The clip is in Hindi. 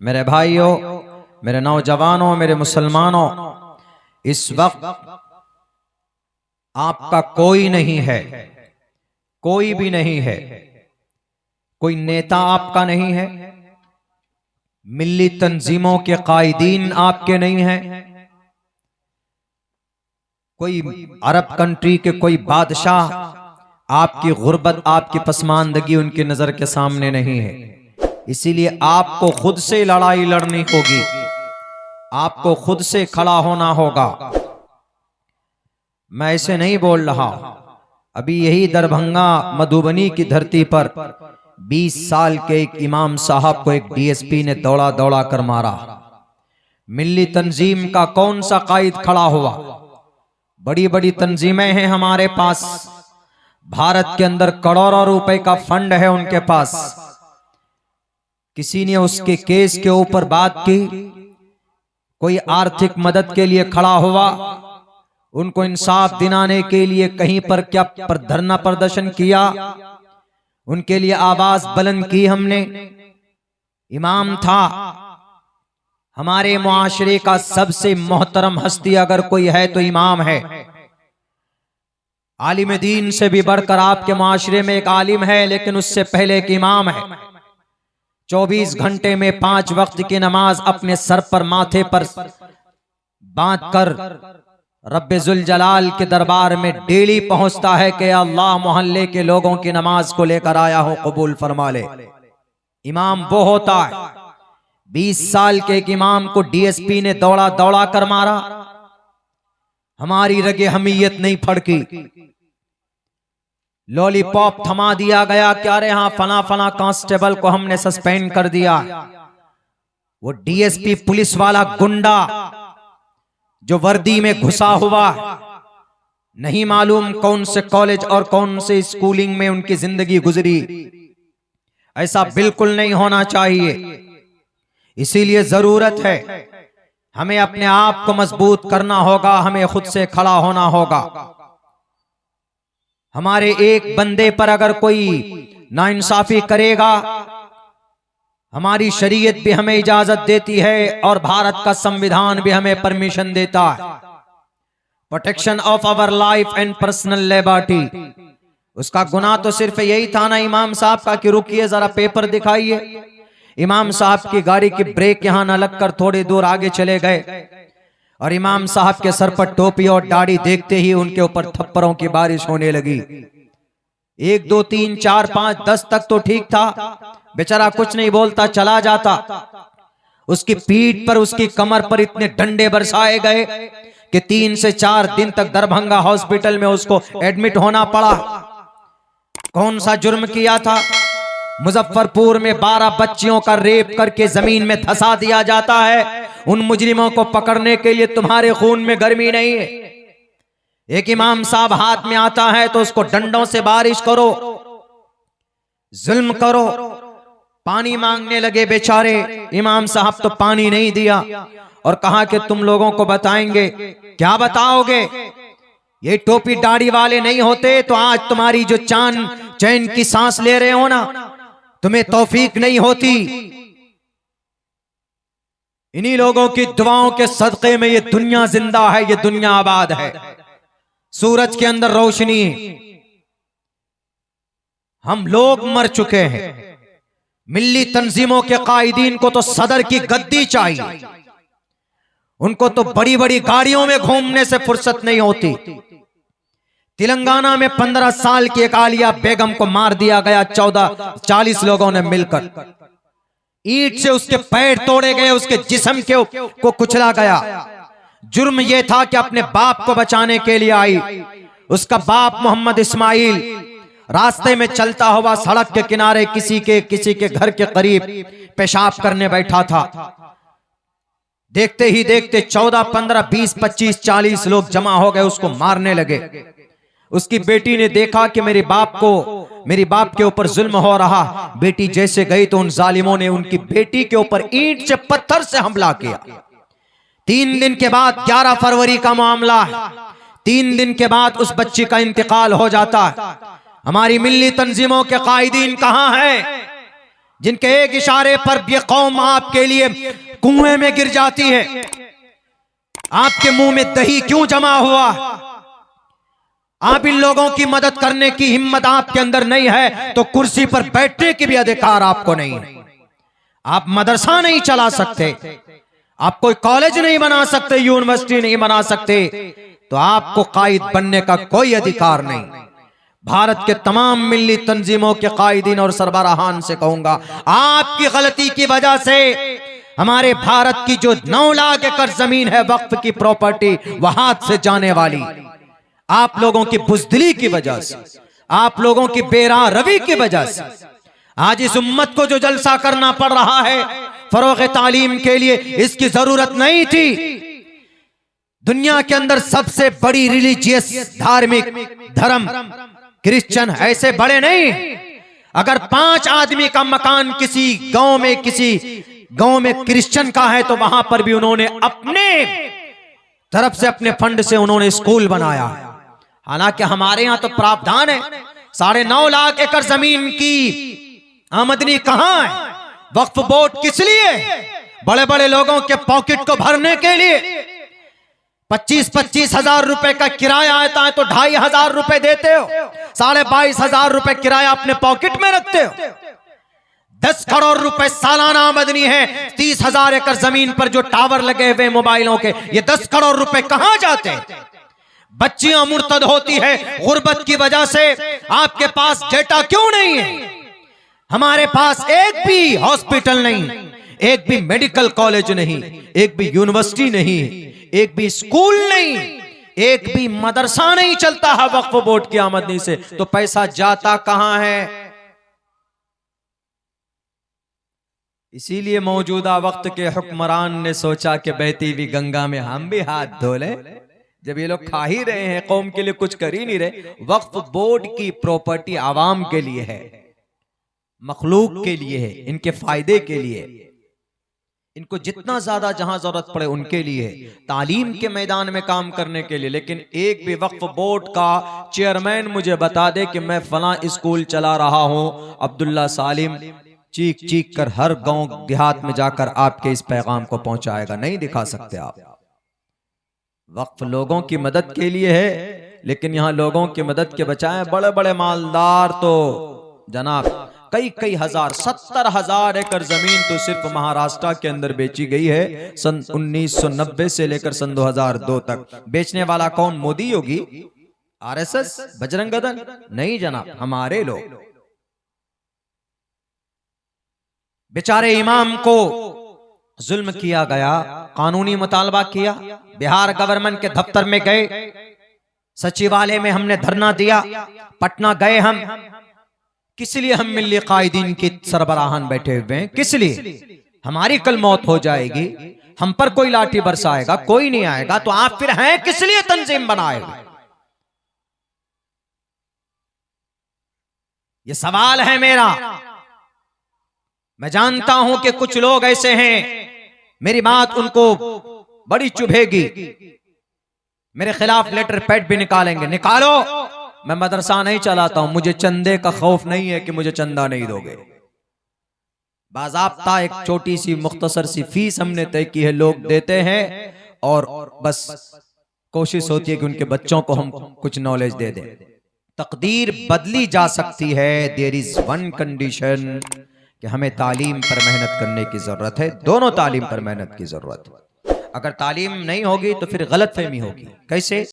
मेरे भाइयों, मेरे नौजवानों, मेरे मुसलमानों, इस वक्त आपका कोई नहीं है, कोई भी नहीं है, कोई नेता आपका नहीं है, मिल्ली तंजीमों के कायदीन आपके नहीं हैं, कोई अरब कंट्री के कोई बादशाह आपकी गुर्बत, आपकी पसमानदगी उनकी नजर के सामने नहीं है। इसीलिए आपको खुद से लड़ाई लड़नी होगी, आपको खुद से खड़ा होना होगा। मैं ऐसे नहीं बोल रहा। अभी यही दरभंगा मधुबनी की धरती पर 20 साल के एक इमाम साहब को एक डीएसपी ने दौड़ा दौड़ा कर मारा। मिल्ली तंजीम का कौन सा कायद खड़ा हुआ? बड़ी बड़ी तंजीमें हैं हमारे पास, भारत के अंदर करोड़ों रुपए का फंड है उनके पास। किसी ने उसके केस के ऊपर बात की, कोई आर्थिक मदद के लिए खड़ा हुआ, उनको इंसाफ दिलाने के लिए कहीं पर क्या धरना प्रदर्शन किया, उनके लिए आवाज बुलंद की हमने। इमाम था, हमारे मुआशरे का सबसे मोहतरम हस्ती अगर कोई है तो इमाम है। आलिम दीन से भी बढ़कर आपके मुआशरे में एक आलिम है, लेकिन उससे पहले एक इमाम है। 24 घंटे में 5 वक्त की नमाज अपने सर पर, माथे पर बांध कर रब्बे जुल जलाल के दरबार में डेली पहुंचता है कि अल्लाह मोहल्ले के लोगों की नमाज को लेकर आया हो, कबूल फरमा ले। इमाम वो होता है। 20 साल के एक इमाम को डीएसपी ने दौड़ा दौड़ा कर मारा। हमारी रगे हमीयत नहीं फड़की, लॉलीपॉप थमा दिया गया कि अरे हाँ फला फला कांस्टेबल को हमने सस्पेंड कर दिया। वो डीएसपी पुलिस वाला गुंडा जो वर्दी में घुसा हुआ, नहीं मालूम कौन से कॉलेज और कौन से स्कूलिंग में उनकी जिंदगी गुजरी। ऐसा बिल्कुल नहीं होना चाहिए। इसीलिए जरूरत है, हमें अपने आप को मजबूत करना होगा, हमें खुद से खड़ा होना होगा। हमारे एक बंदे पर अगर कोई नाइंसाफी करेगा, हमारी शरीयत भी हमें इजाजत देती है और भारत का संविधान भी हमें परमिशन देता है, protection of our life and personal liberty. उसका गुनाह तो सिर्फ यही था ना इमाम साहब का कि रुकिए जरा पेपर दिखाइए। इमाम साहब की गाड़ी की ब्रेक यहां न लगकर थोड़ी दूर आगे चले गए और इमाम साहब के सर पर टोपी और दाढ़ी देखते ही उनके ऊपर थप्पड़ों की बारिश होने लगी। 1 2 3 4 5 10 तक तो ठीक था, बेचारा कुछ नहीं बोलता चला जाता। उसकी पीठ पर, उसकी कमर पर इतने डंडे बरसाए गए कि 3 से 4 दिन तक दरभंगा हॉस्पिटल में उसको एडमिट होना पड़ा। कौन सा जुर्म किया था? मुजफ्फरपुर में 12 बच्चियों का रेप करके जमीन में धंसा दिया जाता है। उन मुजरिमों को पकड़ने के लिए तुम्हारे खून में गर्मी नहीं है। एक इमाम साहब हाथ में आता है तो उसको डंडों से बारिश करो, जुल्म करो। पानी मांगने लगे बेचारे, इमाम साहब तो पानी नहीं दिया और कहा कि तुम लोगों को बताएंगे। क्या बताओगे? ये टोपी दाढ़ी वाले नहीं होते तो आज तुम्हारी जो चैन की सांस ले रहे हो ना, तुम्हें तौफीक नहीं होती। इन्हीं लोगों की दुआओं के सदके में ये दुनिया जिंदा है, ये दुनिया आबाद है। सूरज के अंदर रोशनी, हम लोग मर चुके हैं। मिल्ली तंजीमों के कायदीन को तो सदर की गद्दी चाहिए, उनको तो बड़ी बड़ी गाड़ियों में घूमने से फुर्सत नहीं होती। तेलंगाना में 15 साल की एक आलिया बेगम को मार दिया गया 40 लोगों ने मिलकर। ईंट से उसके पैर तोड़े गए, उसके जिस्म को कुचला गया। जुर्म यह था कि अपने बाप को बचाने के लिए आई। उसका बाप मोहम्मद इस्माइल रास्ते में चलता हुआ सड़क के किनारे किसी के घर के करीब पेशाब करने बैठा था। देखते ही देखते 14 15 20 25 40 लोग जमा हो गए, उसको मारने लगे। उसकी बेटी ने देखा कि मेरे बाप के ऊपर जुल्म हो रहा। बेटी जैसे गई तो उन जालिमों ने उनकी बेटी के ऊपर ईंट से पत्थर से हमला किया। 3 दिन के बाद 11 फरवरी का मामला है। 3 दिन के बाद उस बच्ची का इंतकाल हो जाता है। हमारी मिल्ली तंजीमों के कायदीन कहां हैं? जिनके एक इशारे पर ये कौम आपके लिए कुएं में गिर जाती है। आपके मुंह में दही क्यों जमा हुआ? आप इन लोगों की मदद करने की हिम्मत आपके अंदर नहीं है तो कुर्सी पर बैठने की भी अधिकार आपको नहीं है। आप मदरसा नहीं चला सकते, आप कोई कॉलेज नहीं बना सकते, यूनिवर्सिटी नहीं बना सकते, तो आपको कायद बनने का कोई अधिकार नहीं। भारत के तमाम मिल्ली तंजीमों के कायदीन और सरबराहान से कहूंगा, आपकी गलती की वजह से हमारे भारत की जो 9 लाख एकड़ जमीन है वक्फ की प्रॉपर्टी वह हाथ से जाने वाली, आप लोगों की बुज़दिली की वजह से, आप लोगों की बेराह रवी की वजह से आज इस उम्मत को जो जलसा करना पड़ रहा है फरोग़ तालीम के लिए, इसकी जरूरत नहीं थी। दुनिया के अंदर सबसे बड़ी रिलीजियस धार्मिक धर्म क्रिश्चियन ऐसे बड़े नहीं। अगर 5 आदमी का मकान किसी गांव में क्रिश्चियन का है तो वहां पर भी उन्होंने अपने तरफ से अपने फंड से उन्होंने स्कूल बनाया। हालांकि हमारे यहां तो प्रावधान है 9.5 लाख एकड़ जमीन की आमदनी कहां है? वक्फ बोर्ड किस लिए? बड़े बड़े लोगों के पॉकेट को भरने के लिए। 25-25 हजार रुपए का किराया आता है तो 2,500 रुपए देते हो, 22,500 रुपए किराया अपने पॉकेट में रखते हो। 10 करोड़ रुपए सालाना आमदनी है। 30,000 एकड़ जमीन पर जो टावर लगे हुए मोबाइलों के, ये 10 करोड़ रुपए कहां जाते हैं? बच्चियां मुर्तद होती है गुर्बत की वजह से। आपके पास डेटा क्यों नहीं है? हमारे पास एक भी हॉस्पिटल नहीं, एक भी मेडिकल कॉलेज नहीं, एक भी यूनिवर्सिटी नहीं, एक भी स्कूल नहीं, एक भी मदरसा नहीं चलता है वक्फ बोर्ड की आमदनी से। तो पैसा जाता कहां है? इसीलिए मौजूदा वक्त के हुक्मरान ने सोचा कि बहती हुई गंगा में हम भी हाथ धो ले। जब ये लोग खा ही रहे हैं, कौम के लिए कुछ कर ही नहीं रहे। वक्फ बोर्ड की प्रॉपर्टी आवाम के लिए है, मखलूक के लिए है, इनके फायदे के लिए, इनको जितना ज्यादा जहां जरूरत पड़े उनके लिए, तालीम के मैदान में काम करने के लिए। लेकिन एक भी वक्फ बोर्ड का चेयरमैन मुझे बता दे कि मैं फलां स्कूल चला रहा हूं, अब्दुल्ला सालिम चीख चीख कर हर गांव देहात में जाकर आपके इस पैगाम को पहुंचाएगा, नहीं दिखा सकते आप। वक्फ लोगों की मदद के लिए है, लेकिन यहां लोगों की मदद के बजाय बड़े बड़े मालदार तो जनाब कई हजार 70,000 एकड़ जमीन तो सिर्फ महाराष्ट्र के अंदर बेची गई है सन 1990 से लेकर सन 2002 तक। बेचने वाला कौन? मोदी, योगी, आरएसएस, बजरंग दल? नहीं जनाब, हमारे लोग। बेचारे इमाम को जुल्म किया गया, कानूनी मुतालबा किया, बिहार गवर्नमेंट के दफ्तर में गए, सचिवालय में हमने धरना दिया, पटना गए हम। किस लिए हम मिल्ली कायदीन की सरबराहान बैठे हुए हैं? किस लिए? हमारी कल मौत हो जाएगी, हम पर कोई लाठी बरसाएगा, कोई नहीं आएगा, तो आप फिर हैं किस लिए तंजीम बनाए? ये सवाल है मेरा। मैं जानता हूं कि कुछ लोग ऐसे हैं, मेरी बात उनको बड़ी चुभेगी, मेरे खिलाफ लेटर पैड भी निकालेंगे। निकालो, मैं मदरसा नहीं चलाता हूं, मुझे चंदे का खौफ नहीं है कि मुझे चंदा नहीं दोगे। बाज़ाब्ता एक छोटी सी मुख्तसर सी फीस हमने तय की है, लोग देते हैं और बस कोशिश होती है कि उनके बच्चों को हम कुछ नॉलेज दे दें। तकदीर बदली जा सकती है। देयर इज वन कंडीशन कि हमें तालीम पर मेहनत करने की जरूरत है, दोनों तालीम पर मेहनत की जरूरत है। अगर तालीम नहीं होगी तो फिर गलतफहमी होगी। कैसे?